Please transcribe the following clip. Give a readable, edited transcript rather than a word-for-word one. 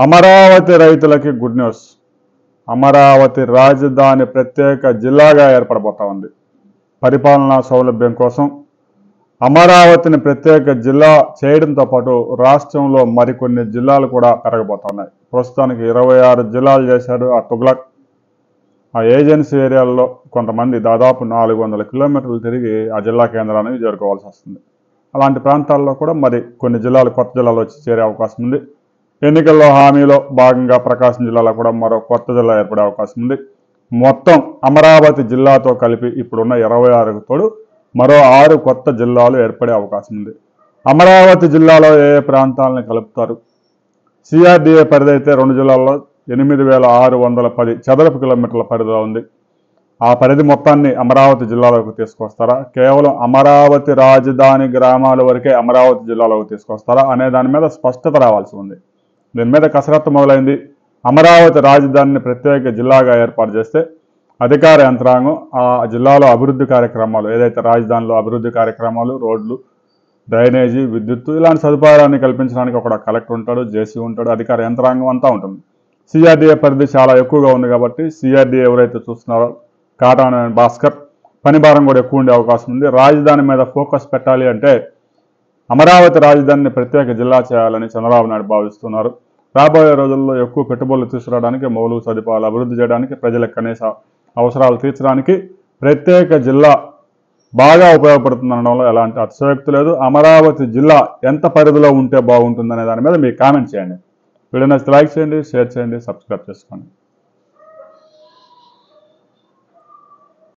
అమరావతి రైతులకి good news. Amaravati రాజధాని ప్రత్యేక జిల్లాగా ఏర్పడబోతా ఉంది. పరిపాలనా సౌలభ్యం కోసం అమరావతిని ప్రత్యేక జిల్లా చేయడంతో పాటు రాష్ట్రంలో మరికొన్ని జిల్లాలు కూడా పెరగబోతున్నాయి. ప్రస్తుతానికి 26 జిల్లాలు చేశాడు ఆ తుగ్లక్. ఆ ఏజెన్సీ ఏరియాల్లో కొంతమంది దాదాపు 400 కిలోమీటర్లు తిరిగి ఆ జిల్లా కేంద్రానికి చేరుకోవాల్సి వస్తుంది. అలాంటి ప్రాంతాల్లో కూడా మరి కొన్ని జిల్లాలు, కొత్త జిల్లాలు వచ్చి చేరే అవకాశం ఉంది. ఎన్నికల్లో హామీలో భాగంగా ప్రకాశం జిల్లాలో కూడా మరో కొత్త జిల్లా ఏర్పడే అవకాశం ఉంది. మొత్తం అమరావతి జిల్లాతో కలిపి ఇప్పుడున్న 26కు తోడు మరో 6 కొత్త జిల్లాలు ఏర్పడే అవకాశం ఉంది. అమరావతి జిల్లాలో ఏ ప్రాంతాలను కలుపుతారు? సిఆర్డీఏ పరిధి అయితే 2 జిల్లాల్లో 8,610 చదరపు కిలోమీటర్ల పరిధిలో ఉంది. ఆ పరిధి మొత్తాన్ని అమరావతి జిల్లాలోకి తీసుకొస్తారా? కేవలం అమరావతి రాజధాని గ్రామాల వరకే అమరావతి జిల్లాలోకి తీసుకొస్తారా అనే దాని మీద స్పష్టత రావాల్సి ఉంది. దీని మీద కసరత్తు మొదలైంది. అమరావతి రాజధానిని ప్రత్యేక జిల్లాగా ఏర్పాటు చేస్తే అధికార యంత్రాంగం ఆ జిల్లాలో అభివృద్ధి కార్యక్రమాలు, ఏదైతే రాజధానిలో అభివృద్ధి కార్యక్రమాలు, రోడ్లు, డ్రైనేజీ, విద్యుత్తు ఇలాంటి సదుపాయాన్ని కల్పించడానికి ఒక కలెక్టర్ ఉంటాడు, జేసీ ఉంటాడు, అధికార యంత్రాంగం అంతా ఉంటుంది. సిఆర్డీఏ పరిధి చాలా ఎక్కువగా ఉంది కాబట్టి సిఆర్డీఏ ఎవరైతే చూస్తున్నారో కాటాన భాస్కర్ పని భారం కూడా ఎక్కువ ఉండే అవకాశం ఉంది. రాజధాని మీద ఫోకస్ పెట్టాలి అంటే అమరావతి రాజధానిని ప్రత్యేక జిల్లా చేయాలని చంద్రబాబు నాయుడు భావిస్తున్నారు. రాబోయే రోజుల్లో ఎక్కువ పెట్టుబడులు తీసుకురావడానికి, మౌలిక సదుపాయాలు అభివృద్ధి చేయడానికి, ప్రజలకు కనీస అవసరాలు తీర్చడానికి ప్రత్యేక జిల్లా బాగా ఉపయోగపడుతుందనడంలో ఎలాంటి అతిశయోక్తి లేదు. అమరావతి జిల్లా ఎంత పరిధిలో ఉంటే బాగుంటుందనే దాని మీద మీరు కామెంట్ చేయండి. వీడియో నచ్చితే లైక్ చేయండి, షేర్ చేయండి, సబ్స్క్రైబ్ చేసుకోండి.